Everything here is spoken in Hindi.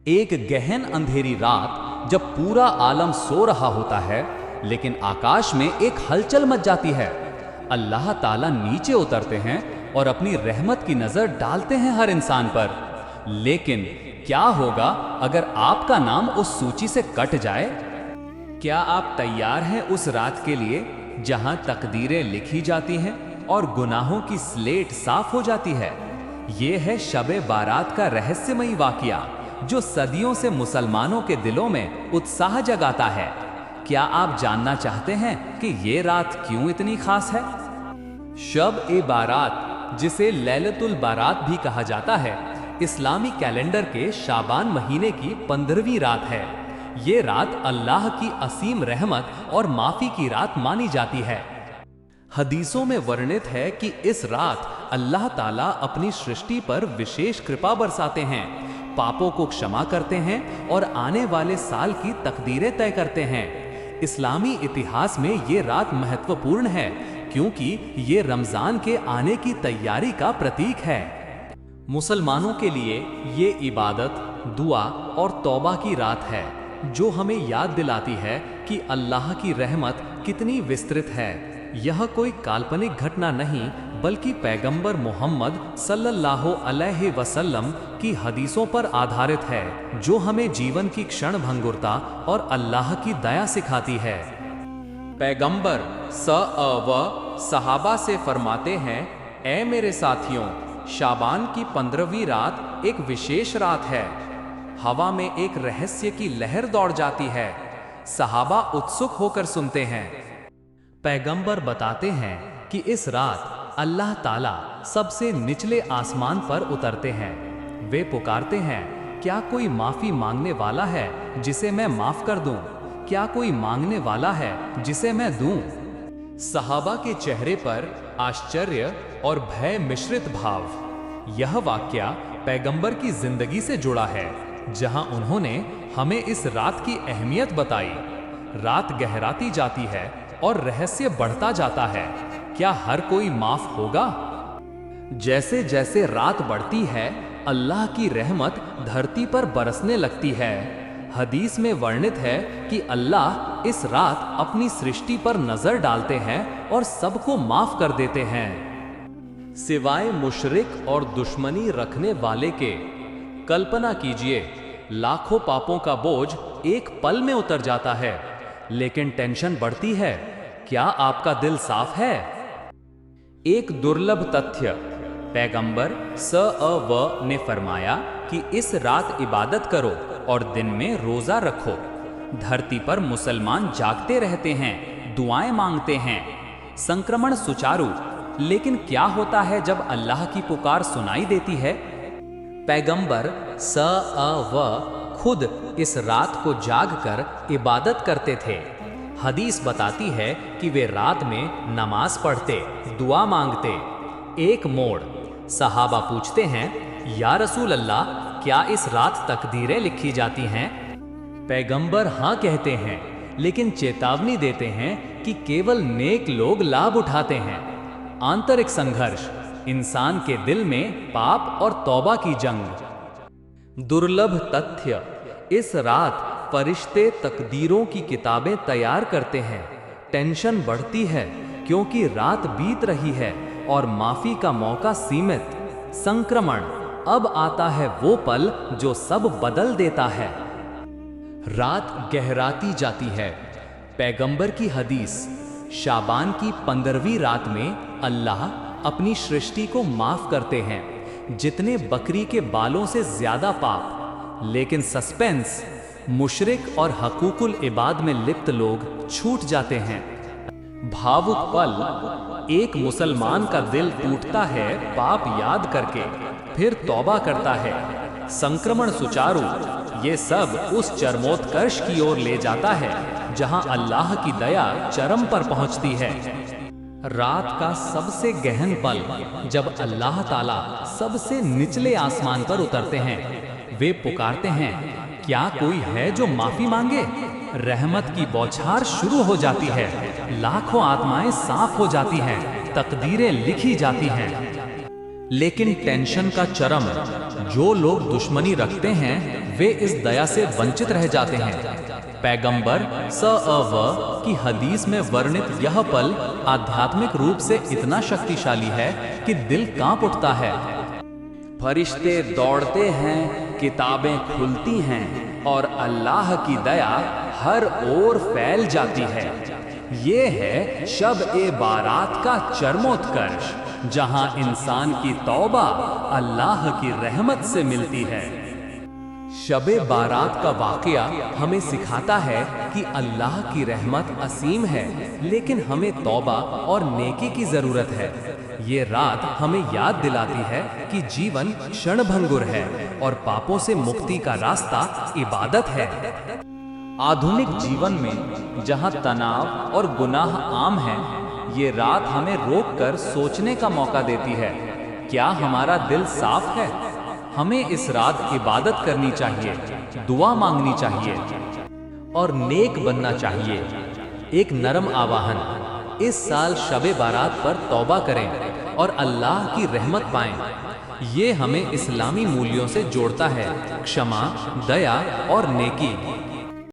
एक गहन अंधेरी रात जब पूरा आलम सो रहा होता है, लेकिन आकाश में एक हलचल मच जाती है। अल्लाह ताला नीचे उतरते हैं और अपनी रहमत की नजर डालते हैं हर इंसान पर। लेकिन क्या होगा अगर आपका नाम उस सूची से कट जाए? क्या आप तैयार हैं उस रात के लिए जहां तकदीरें लिखी जाती हैं और गुनाहों की स्लेट साफ हो जाती है? यह है शबे बारात का रहस्यमयी वाकया जो सदियों से मुसलमानों के दिलों में उत्साह जगाता है। क्या आप जानना चाहते हैं कि ये रात क्यों इतनी खास है? शब ए बारात, जिसे लैलतुल बारात भी कहा जाता है, इस्लामी कैलेंडर के शाबान महीने की 15वीं रात है। ये रात अल्लाह की असीम रहमत और माफी की रात मानी जाती है। हदीसों में वर्णित है कि इस रात अल्लाह ताला अपनी सृष्टि पर विशेष कृपा बरसाते हैं, पापों को क्षमा करते हैं और आने वाले साल की तकदीरें तय करते हैं। इस्लामी इतिहास में ये रात महत्वपूर्ण है क्योंकि ये रमजान के आने की तैयारी का प्रतीक है। मुसलमानों के लिए ये इबादत, दुआ और तौबा की रात है जो हमें याद दिलाती है कि अल्लाह की रहमत कितनी विस्तृत है। यह कोई काल्पनिक घटना नहीं बल्कि पैगंबर मोहम्मद सल्लल्लाहु अलैहि वसल्लम की हदीसों पर आधारित है जो हमें जीवन की क्षण भंगुरता और अल्लाह की दया सिखाती है। पैगंबर सहाबा से फरमाते हैं, ऐ मेरे साथियों, शाबान की 15वीं रात एक विशेष रात है। हवा में एक रहस्य की लहर दौड़ जाती है। सहाबा उत्सुक होकर सुनते हैं। पैगंबर बताते हैं कि इस रात अल्लाह ताला सबसे निचले आसमान पर उतरते हैं। वे पुकारते हैं, क्या कोई माफी मांगने वाला है जिसे मैं माफ कर दूं? क्या कोई मांगने वाला है जिसे मैं दूं? सहाबा के चेहरे पर आश्चर्य और भय मिश्रित भाव। यह वाकया पैगंबर की जिंदगी से जुड़ा है, जहां उन्होंने हमें इस रात की अहमियत बताई। रात गहराती जाती है और रहस्य बढ़ता जाता है। क्या हर कोई माफ होगा? जैसे जैसे रात बढ़ती है, अल्लाह की रहमत धरती पर बरसने लगती है। हदीस में वर्णित है कि अल्लाह इस रात अपनी सृष्टि पर नजर डालते हैं और सबको माफ कर देते हैं, सिवाय मुशरिक और दुश्मनी रखने वाले के। कल्पना कीजिए, लाखों पापों का बोझ एक पल में उतर जाता है, लेकिन टेंशन बढ़ती है। क्या आपका दिल साफ है? एक दुर्लभ तथ्य, पैगंबर ने फरमाया कि इस रात इबादत करो और दिन में रोजा रखो। धरती पर मुसलमान जागते रहते हैं, दुआएं मांगते हैं, संक्रमण सुचारू। लेकिन क्या होता है जब अल्लाह की पुकार सुनाई देती है? पैगंबर खुद इस रात को जागकर इबादत करते थे। हदीस बताती है कि वे रात में नमाज पढ़ते, दुआ मांगते। एक मोड़, सहाबा पूछते हैं, या रसूल अल्लाह, क्या इस रात तकदीरें लिखी जाती हैं? पैगंबर हाँ कहते हैं, लेकिन चेतावनी देते हैं कि केवल नेक लोग लाभ उठाते हैं। आंतरिक संघर्ष, इंसान के दिल में पाप और तौबा की जंग। दुर्लभ तथ्य, इस रात फरिश्ते तकदीरों की किताबें तैयार करते हैं। टेंशन बढ़ती है क्योंकि रात बीत रही है और माफी का मौका सीमित। संक्रमण, अब आता है वो पल जो सब बदल देता है। रात गहराती जाती है। पैगंबर की हदीस, शाबान की 15वीं रात में अल्लाह अपनी सृष्टि को माफ करते हैं, जितने बकरी के बालों से ज्यादा पाप। लेकिन सस्पेंस, मुशरिक और हकूकुल इबाद में लिप्त लोग छूट जाते हैं। भावुक पल, एक मुसलमान का दिल टूटता है पाप याद करके, फिर तौबा करता है। संक्रमण सुचारू, ये सब उस चरमोत्कर्ष की ओर ले जाता है जहां अल्लाह की दया चरम पर पहुंचती है। रात का सबसे गहन पल, जब अल्लाह ताला सबसे निचले आसमान पर उतरते हैं। वे पुकारते हैं, क्या कोई है जो माफी मांगे? रहमत की बौछार शुरू हो जाती है। लाखों आत्माएं साफ हो जाती हैं, तकदीरें लिखी जाती हैं। लेकिन टेंशन का चरम, जो लोग दुश्मनी रखते हैं वे इस दया से वंचित रह जाते हैं। पैगंबर स की हदीस में वर्णित यह पल आध्यात्मिक रूप से इतना शक्तिशाली है कि दिल कांप उठता है। फरिश्ते दौड़ते हैं, किताबें खुलती हैं और अल्लाह की दया हर ओर फैल जाती है। ये है शब ए बारात का चरमोत्कर्ष, जहां इंसान की तौबा अल्लाह की रहमत से मिलती है। शबे बारात का वाकया हमें सिखाता है कि अल्लाह की रहमत असीम है, लेकिन हमें तौबा और नेकी की जरूरत है। ये रात हमें याद दिलाती है कि जीवन क्षणभंगुर है और पापों से मुक्ति का रास्ता इबादत है। आधुनिक जीवन में जहां तनाव और गुनाह आम हैं, ये रात हमें रोककर सोचने का मौका देती है। क्या हमारा दिल साफ है? हमें इस रात इबादत करनी चाहिए, दुआ मांगनी चाहिए और नेक बनना चाहिए। एक नरम आवाहन, इस साल शबे बारात पर तौबा करें और अल्लाह की रहमत पाएं। ये हमें इस्लामी मूल्यों से जोड़ता है, क्षमा, दया और नेकी।